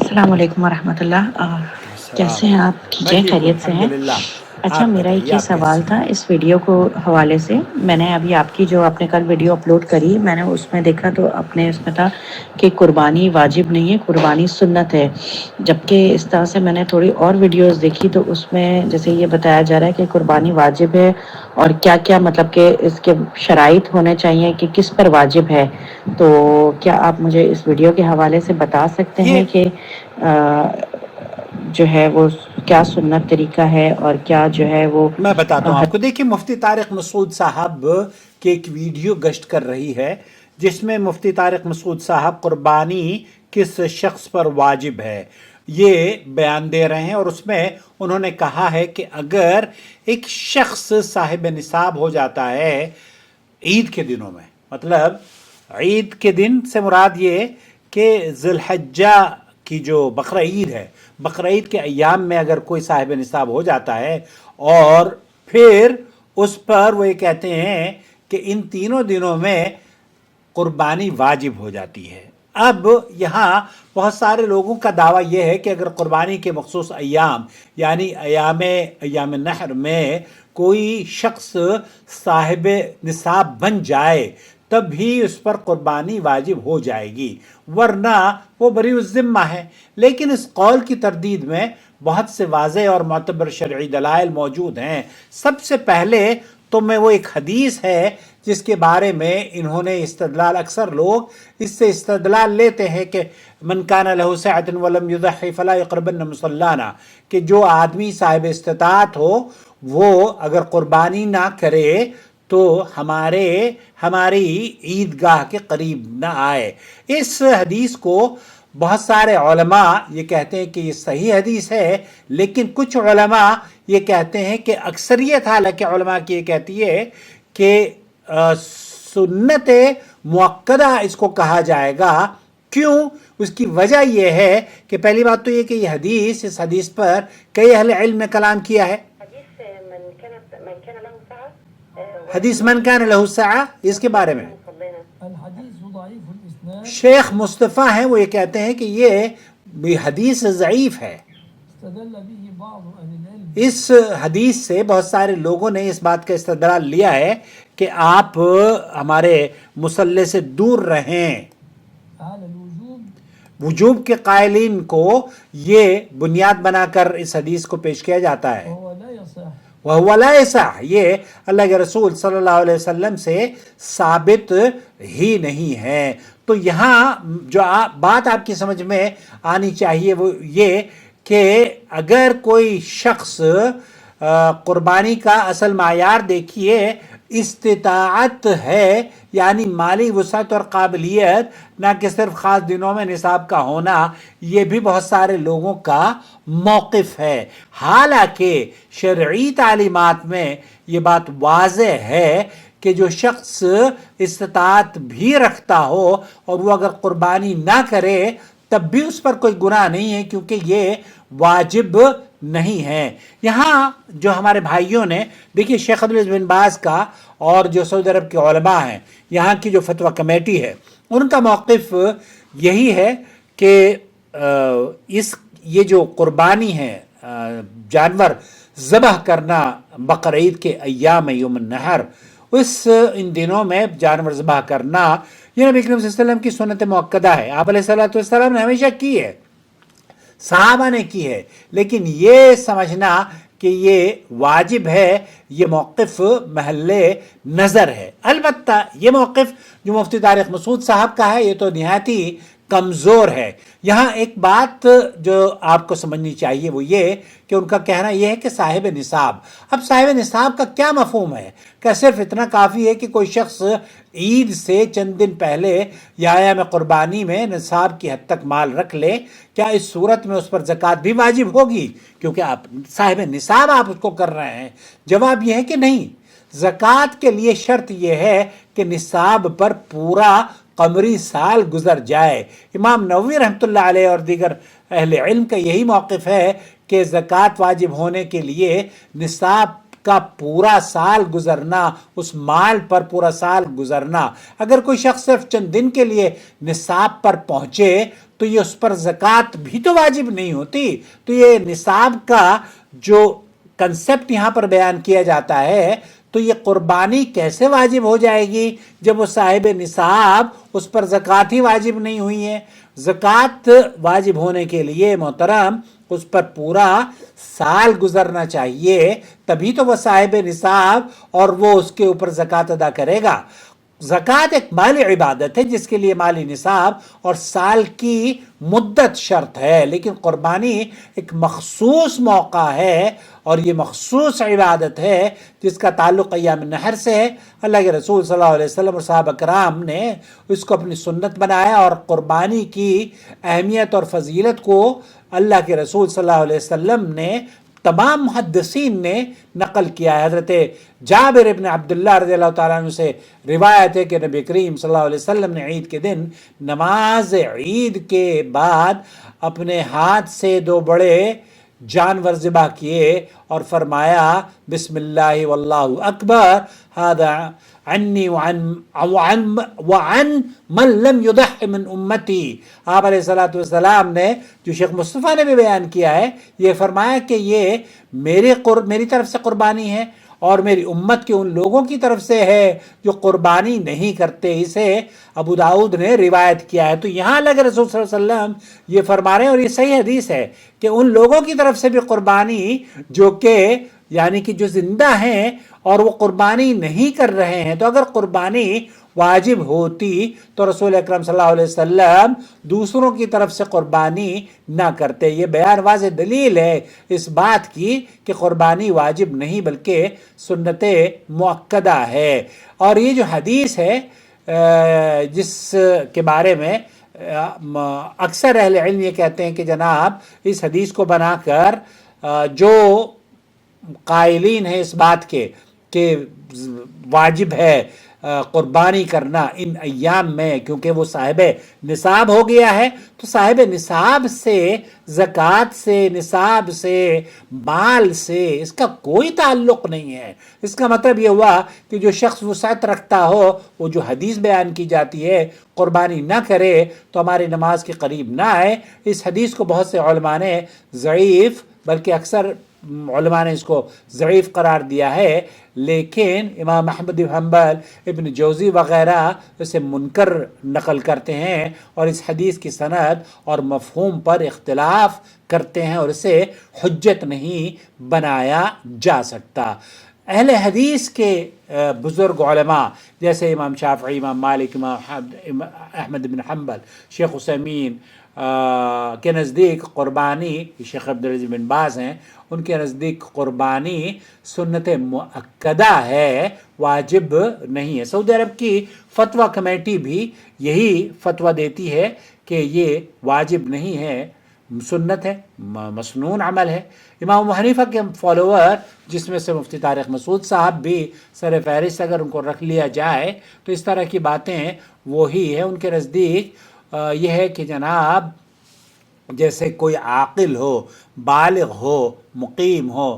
अस्सलाम वालेकुम वरहमतुल्लाह। कैसे हैं आप? ठीक मैं है, ठीक हूँ खैरियत से हैं? अल्हम्दुलिल्लाह। अच्छा, आप मेरा एक बताइए ये आप सवाल कैसी था हैं? इस वीडियो को हवाले से। मैंने अभी आपकी जो आपने कल वीडियो अपलोड करी, मैंने उसमें देखा तो अपने उसमें था कि कुर्बानी वाजिब नहीं है, कुर्बानी सुन्नत है। जबकि इस तरह से मैंने थोड़ी और वीडियोस देखी तो उसमें जैसे ये बताया जा रहा है कि कुर्बानी वाजिब है और क्या क्या मतलब कि इसके शराइत होने चाहिए कि किस पर वाजिब है। तो क्या आप मुझे इस वीडियो के हवाले से बता सकते ये हैं कि जो है वो क्या सुन्नत तरीका है और क्या जो है वो मैं बताता हूँ आपको। देखिए, मुफ्ती तारिक मसूद साहब की एक वीडियो गश्त कर रही है जिसमें मुफ्ती तारिक मसूद साहब कुर्बानी किस शख्स पर वाजिब है ये बयान दे रहे हैं, और उसमें उन्होंने कहा है कि अगर एक शख्स साहिब निसाब हो जाता है ईद के दिनों में, मतलब ईद के दिन से मुराद ये कि ज़ुल्हज्जा की जो बकरा ईद है, बकरा ईद के अयाम में अगर कोई साहिब निसाब हो जाता है और फिर उस पर वो ये कहते हैं कि इन तीनों दिनों में कुर्बानी वाजिब हो जाती है। अब यहाँ बहुत सारे लोगों का दावा यह है कि अगर कुर्बानी के मखसूस अयाम यानी अयाम नहर में कोई शख्स साहिब निसाब बन जाए तब भी उस पर कुर्बानी वाजिब हो जाएगी, वरना वो बरी ज़िम्मा है। लेकिन इस कौल की तरदीद में बहुत से वाज़े और मोतबर शरई दलाइल मौजूद हैं। सबसे पहले तो मैं वो एक हदीस है जिसके बारे में इन्होंने इस्तदलाल, अक्सर लोग इससे इस्तदलाल लेते हैं कि मन कान लहू सअतुन वलम युज़हि फला यक़रबन मुसल्लाना, कि जो आदमी साहिब इस्तिताअत हो वो अगर कुर्बानी ना करे तो हमारी ईदगाह के करीब ना आए। इस हदीस को बहुत सारे उलमा ये कहते हैं कि ये सही हदीस है, लेकिन कुछ उलमा ये कहते हैं कि अक्सरियत हालांकि उलमा की ये कहती है कि सुन्नत मुअक्कदा इसको कहा जाएगा। क्यों? उसकी वजह यह है कि पहली बात तो ये कि ये हदीस, इस हदीस पर कई अहले इल्म ने कलाम किया है। हदीस मन कान लहू सआ, इसके बारे में शेख मुस्तफ़ा हैं, वो ये कहते हैं कि ये हदीस ज़ईफ़ है। इस हदीस से बहुत सारे लोगों ने इस बात का इस्तदलाल लिया है कि आप हमारे मुसल्ले से दूर रहें। वजूब के कायलीन को ये बुनियाद बनाकर इस हदीस को पेश किया जाता है। वह ला यसह, ये अल्लाह के रसूल सल्लल्लाहु अलैहि वसल्लम से साबित ही नहीं है। तो यहाँ जो बात आपकी समझ में आनी चाहिए वो ये कि अगर कोई शख्स कुर्बानी का असल मायार देखिए इस्तिताअत है, यानी माली वसअत और काबिलियत, ना कि सिर्फ ख़ास दिनों में निसाब का होना, ये भी बहुत सारे लोगों का मौक़िफ़ है। हालांकि शरई तालीमात में ये बात वाज़े है कि जो शख्स इस्तिताअत भी रखता हो और वो अगर कुर्बानी ना करे तब भी उस पर कोई गुनाह नहीं है, क्योंकि ये वाजिब नहीं है। यहाँ जो हमारे भाइयों ने, देखिए शेख अब्दुल अज़ीज़ बिन बाज़ का और जो सऊदी अरब के उलमा हैं, यहाँ की जो फतवा कमेटी है, उनका मौक़िफ़ यही है कि ये जो कुर्बानी है, जानवर ज़बह करना बकर ईद के अय्याम यौम नहर, इन दिनों में जानवर ज़बह करना ये नबी करीम सल्लल्लाहु अलैहि वसल्लम की सुन्नत मुअक्कदा है। आप अलैहिस्सलातु वस्सलाम ने हमेशा की है, सहाबा ने की है, लेकिन ये समझना कि ये वाजिब है, ये मौक़िफ़ महल्ले नज़र है। अलबत्ता ये मौक़िफ़ जो मुफ्ती तारिक मसूद साहब का है ये तो निहायत ही कमज़ोर है। यहाँ एक बात जो आपको समझनी चाहिए वो ये कि उनका कहना यह है कि साहिब निसाब, अब साहिब निसाब का क्या मफ़हूम है? क्या सिर्फ इतना काफ़ी है कि कोई शख्स ईद से चंद दिन पहले या अय्याम कुर्बानी में निसाब की हद तक माल रख ले? क्या इस सूरत में उस पर ज़कात भी वाजिब होगी क्योंकि आप साहिब निसाब आप उसको कर रहे हैं? जवाब यह है कि नहीं। ज़कात के लिए शर्त यह है कि निसाब पर पूरा कमरी साल गुजर जाए। इमाम नववी रहमतुल्लाह अलैह और दीगर अहले इल्म का यही मौक़िफ़ है कि ज़कात वाजिब होने के लिए निसाब का पूरा साल गुजरना, उस माल पर पूरा साल गुजरना। अगर कोई शख्स सिर्फ चंद दिन के लिए निसाब पर पहुँचे تو یہ اس پر زکوٰۃ بھی تو واجب نہیں ہوتی. تو یہ نصاب کا جو کنسپٹ یہاں پر بیان کیا جاتا ہے تو یہ قربانی کیسے واجب ہو جائے گی جب وہ صاحب نصاب اس پر زکوٰۃ ہی واجب نہیں ہوئی ہے. زکوٰۃ واجب ہونے کے لیے محترم اس پر پورا سال گزرنا چاہیے، تبھی تو وہ صاحب نصاب اور وہ اس کے اوپر زکوٰۃ ادا کرے گا. زکوٰۃ ایک مالی عبادت ہے جس کے لیے مالی نصاب اور سال کی مدت شرط ہے، لیکن قربانی ایک مخصوص موقع ہے اور یہ مخصوص عبادت ہے جس کا تعلق ایام النحر سے ہے. اللہ کے رسول صلی اللہ علیہ وسلم اور صحابہ کرام نے اس کو اپنی سنت بنایا اور قربانی کی اہمیت اور فضیلت کو اللہ کے رسول صلی اللہ علیہ وسلم نے تمام محدثین نے نقل کیا ہے. حضرت جابر ابن عبداللہ رضی اللہ تعالیٰ عنہ سے روایت ہے کہ نبی کریم صلی اللہ علیہ وسلم نے عید کے دن نماز عید کے بعد اپنے ہاتھ سے 2 بڑے جانور ذبح کیے اور فرمایا بسم اللہ واللہ اکبر ھذا عنی وعن من لم یضح من امتی. آپ علیہ السلام نے جو شیخ مصطفیٰ نے بھی بیان کیا ہے یہ فرمایا کہ یہ میری طرف سے قربانی ہے اور میری امت کے ان لوگوں کی طرف سے ہے جو قربانی نہیں کرتے. اسے ابو داؤد نے روایت کیا ہے. تو یہاں اللہ کے رسول صلی اللہ علیہ وسلم یہ فرما رہے ہیں اور یہ صحیح حدیث ہے کہ ان لوگوں کی طرف سے بھی قربانی جو کہ یعنی کہ جو زندہ ہیں اور وہ قربانی نہیں کر رہے ہیں. تو اگر قربانی واجب ہوتی تو رسول اکرم صلی اللہ علیہ وسلم دوسروں کی طرف سے قربانی نہ کرتے. یہ بیان واضح دلیل ہے اس بات کی کہ قربانی واجب نہیں بلکہ سنت مؤکدہ ہے. اور یہ جو حدیث ہے جس کے بارے میں اکثر اہل علم یہ کہتے ہیں کہ جناب اس حدیث کو بنا کر جو قائلین ہیں اس بات کے کہ واجب ہے قربانی کرنا ان ایام میں کیونکہ وہ صاحب نصاب ہو گیا ہے، تو صاحب نصاب سے زکوٰۃ سے نصاب سے مال سے اس کا کوئی تعلق نہیں ہے. اس کا مطلب یہ ہوا کہ جو شخص وسعت رکھتا ہو وہ جو حدیث بیان کی جاتی ہے قربانی نہ کرے تو ہماری نماز کے قریب نہ آئے. اس حدیث کو بہت سے علماء نے ضعیف بلکہ اکثر علماء نے اس کو ضعیف قرار دیا ہے، لیکن امام احمد بن حنبل ابن جوزی وغیرہ اسے منکر نقل کرتے ہیں اور اس حدیث کی سند اور مفہوم پر اختلاف کرتے ہیں اور اسے حجت نہیں بنایا جا سکتا. اہل حدیث کے بزرگ علماء جیسے امام شافعی، امام مالک، امام احمد بن حنبل، شیخ عثیمین کے نزدیک قربانی، شیخ عبدالعزیز بن باز ہیں ان کے نزدیک قربانی سنت مؤکدہ ہے، واجب نہیں ہے. سعودی عرب کی فتویٰ کمیٹی بھی یہی فتویٰ دیتی ہے کہ یہ واجب نہیں ہے، سنت ہے، مسنون عمل ہے. امام ابو حنیفہ کے فالوور جس میں سے مفتی طارق مسعود صاحب بھی سر فہرست اگر ان کو رکھ لیا جائے تو اس طرح کی باتیں وہی ہے. ان کے نزدیک یہ ہے کہ جناب جیسے کوئی عاقل ہو، بالغ ہو، مقیم ہو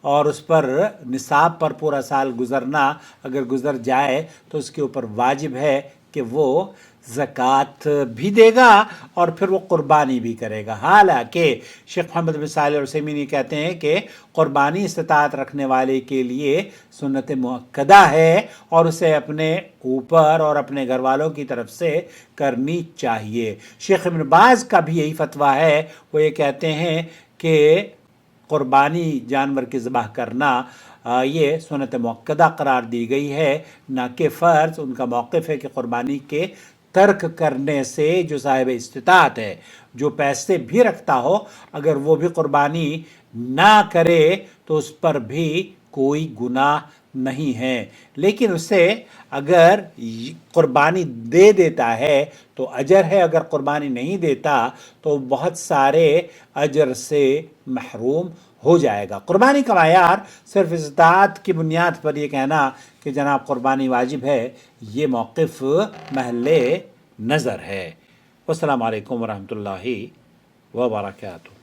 اور اس پر نصاب پر پورا سال گزرنا اگر گزر جائے تو اس کے اوپر واجب ہے کہ وہ زکوٰۃ بھی دے گا اور پھر وہ قربانی بھی کرے گا. حالانکہ شیخ محمد بن صالح العثیمین یہ کہتے ہیں کہ قربانی استطاعت رکھنے والے کے لیے سنت مؤکدہ ہے اور اسے اپنے اوپر اور اپنے گھر والوں کی طرف سے کرنی چاہیے. شیخ ابن باز کا بھی یہی فتویٰ ہے، وہ یہ کہتے ہیں کہ قربانی جانور کی ذبح کرنا یہ سنت مؤکدہ قرار دی گئی ہے نہ کہ فرض. ان کا موقف ہے کہ قربانی کے ترک کرنے سے جو صاحب استطاعت ہے، جو پیسے بھی رکھتا ہو، اگر وہ بھی قربانی نہ کرے تو اس پر بھی کوئی گناہ نہیں ہے. لیکن اسے اگر قربانی دے دیتا ہے تو اجر ہے، اگر قربانی نہیں دیتا تو بہت سارے اجر سے محروم ہو جائے گا. قربانی کا معیار صرف استطاعت کی بنیاد پر یہ کہنا کہ جناب قربانی واجب ہے یہ موقف محل نظر ہے. والسلام علیکم ورحمۃ اللہ وبرکاتہ.